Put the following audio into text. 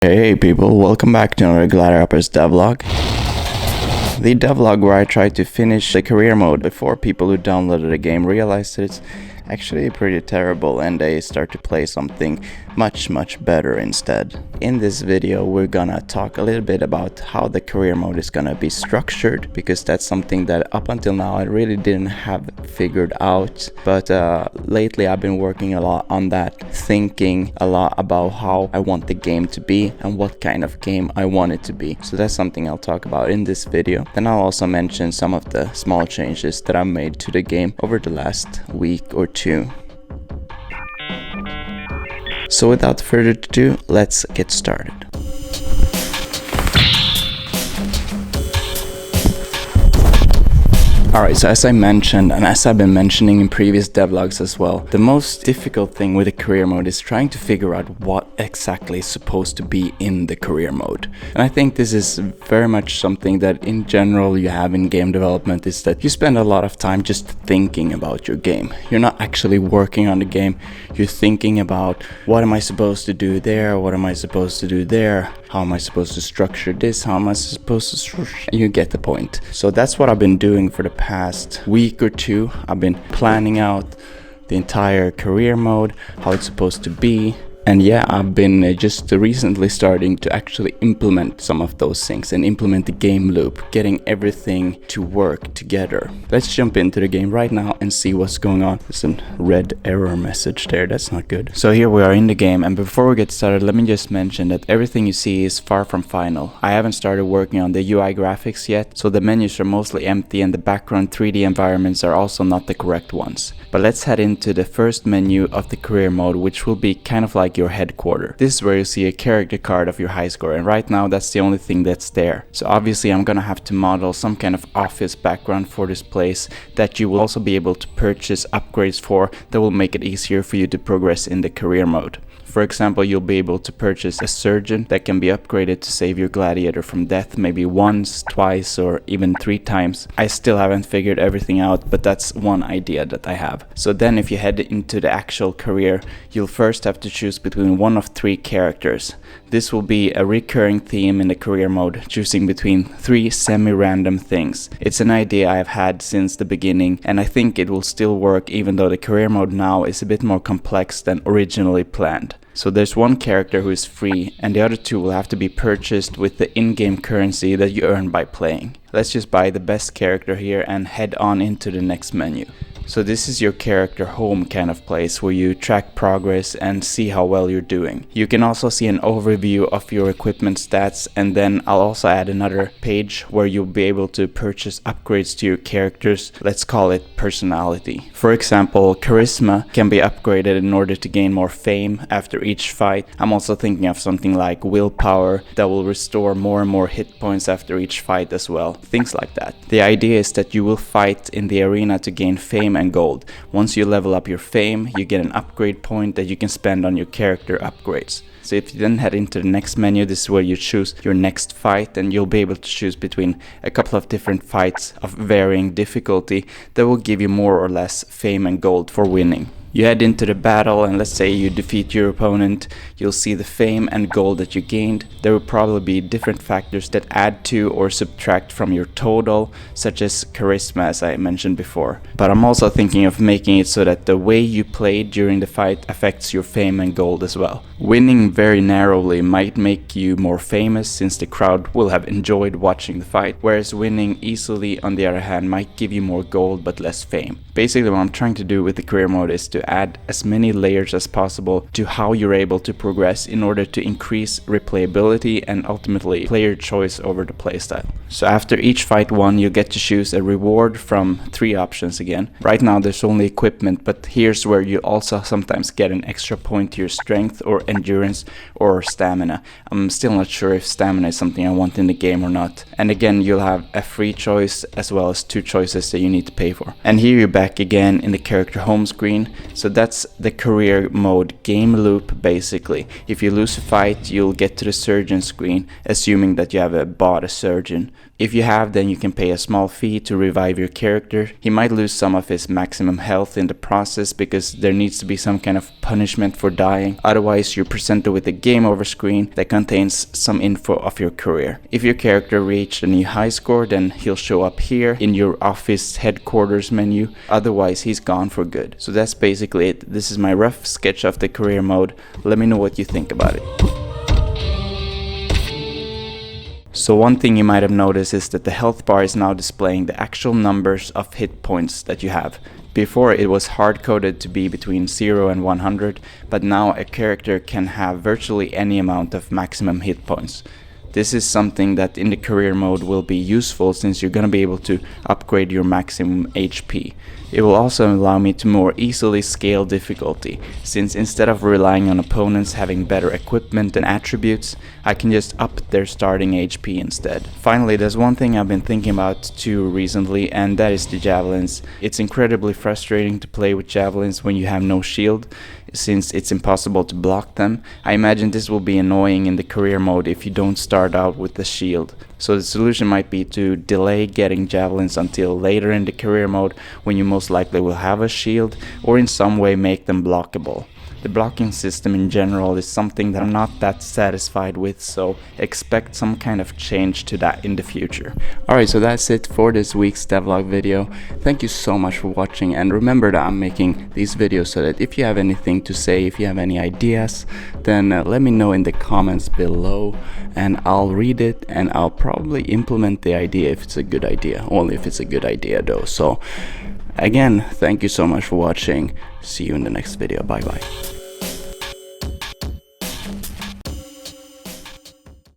Hey people, welcome back to another Gladihoppers devlog. The devlog where I tried to finish the career mode before people who downloaded the game realized that it's actually pretty terrible and they start to play something much better instead. In this video we're gonna talk a little bit about how the career mode is gonna be structured, because that's something that up until now I really didn't have figured out, but lately I've been working a lot on that, thinking a lot about how I want the game to be and what kind of game I want it to be. So that's something I'll talk about in this video. Then I'll also mention some of the small changes that I made to the game over the last week or two. So without further ado, let's get started. Alright, so as I mentioned, and as I've been mentioning in previous devlogs as well, the most difficult thing with the career mode is trying to figure out what exactly is supposed to be in the career mode. And I think this is very much something that in general you have in game development, is that you spend a lot of time just thinking about your game. You're not actually working on the game, you're thinking about what am I supposed to do there, what am I supposed to do there, how am I supposed to structure this, how am I supposed to structure... You get the point. So that's what I've been doing for the past week or two. I've been planning out the entire career mode, how it's supposed to be. And yeah, I've been just recently starting to actually implement some of those things and implement the game loop, getting everything to work together. Let's jump into the game right now and see what's going on. There's a red error message there, that's not good. So here we are in the game, and before we get started, let me just mention that everything you see is far from final. I haven't started working on the UI graphics yet, so the menus are mostly empty and the background 3D environments are also not the correct ones. But let's head into the first menu of the career mode, which will be kind of like your headquarters. This is where you see a character card of your high score, and right now that's the only thing that's there. So obviously I'm gonna have to model some kind of office background for this place that you will also be able to purchase upgrades for that will make it easier for you to progress in the career mode. For example, you'll be able to purchase a surgeon that can be upgraded to save your gladiator from death maybe once, twice, or even 3 times. I still haven't figured everything out, but that's one idea that I have. So then if you head into the actual career, you'll first have to choose between one of 3 characters. This will be a recurring theme in the career mode, choosing between 3 semi-random things. It's an idea I've had since the beginning, and I think it will still work even though the career mode now is a bit more complex than originally planned. So there's one character who is free, and the other 2 will have to be purchased with the in-game currency that you earn by playing. Let's just buy the best character here and head on into the next menu. So this is your character home kind of place where you track progress and see how well you're doing. You can also see an overview of your equipment stats, and then I'll also add another page where you'll be able to purchase upgrades to your characters. Let's call it personality. For example, charisma can be upgraded in order to gain more fame after each fight. I'm also thinking of something like willpower that will restore more and more hit points after each fight as well. Things like that. The idea is that you will fight in the arena to gain fame and gold. Once you level up your fame, you get an upgrade point that you can spend on your character upgrades. So if you then head into the next menu, this is where you choose your next fight, and you'll be able to choose between a couple of different fights of varying difficulty that will give you more or less fame and gold for winning. You head into the battle, and let's say you defeat your opponent, you'll see the fame and gold that you gained. There will probably be different factors that add to or subtract from your total, such as charisma, as I mentioned before. But I'm also thinking of making it so that the way you played during the fight affects your fame and gold as well. Winning very narrowly might make you more famous, since the crowd will have enjoyed watching the fight, whereas winning easily, on the other hand, might give you more gold but less fame. Basically what I'm trying to do with the career mode is to add as many layers as possible to how you're able to progress in order to increase replayability and ultimately player choice over the playstyle. So after each fight won, you get to choose a reward from 3 options again. Right now there's only equipment, but here's where you also sometimes get an extra point to your strength or endurance or stamina. I'm still not sure if stamina is something I want in the game or not. And again, you'll have a free choice as well as 2 choices that you need to pay for. And here you're back back again in the character home screen. So that's the career mode game loop basically. If you lose a fight, you'll get to the surgeon screen, assuming that you have bought a surgeon. If you have, then you can pay a small fee to revive your character. He might lose some of his maximum health in the process because there needs to be some kind of punishment for dying. Otherwise, you're presented with a game over screen that contains some info of your career. If your character reached a new high score, then he'll show up here in your office headquarters menu. Otherwise, he's gone for good. So that's basically it. This is my rough sketch of the career mode. Let me know what you think about it. So one thing you might have noticed is that the health bar is now displaying the actual numbers of hit points that you have. Before it was hard-coded to be between 0 and 100, but now a character can have virtually any amount of maximum hit points. This is something that in the career mode will be useful since you're going to be able to upgrade your maximum HP. It will also allow me to more easily scale difficulty, since instead of relying on opponents having better equipment and attributes, I can just up their starting HP instead. Finally, there's one thing I've been thinking about too recently, and that is the javelins. It's incredibly frustrating to play with javelins when you have no shield, since it's impossible to block them. I imagine this will be annoying in the career mode if you don't start out with the shield. So the solution might be to delay getting javelins until later in the career mode when you most likely will have a shield, or in some way make them blockable. The blocking system in general is something that I'm not that satisfied with, so expect some kind of change to that in the future. Alright, so that's it for this week's devlog video. Thank you so much for watching, and remember that I'm making these videos so that if you have anything to say, if you have any ideas, then let me know in the comments below, and I'll read it and I'll probably implement the idea if it's a good idea. Only if it's a good idea though. So again, thank you so much for watching. See you in the next video. Bye bye.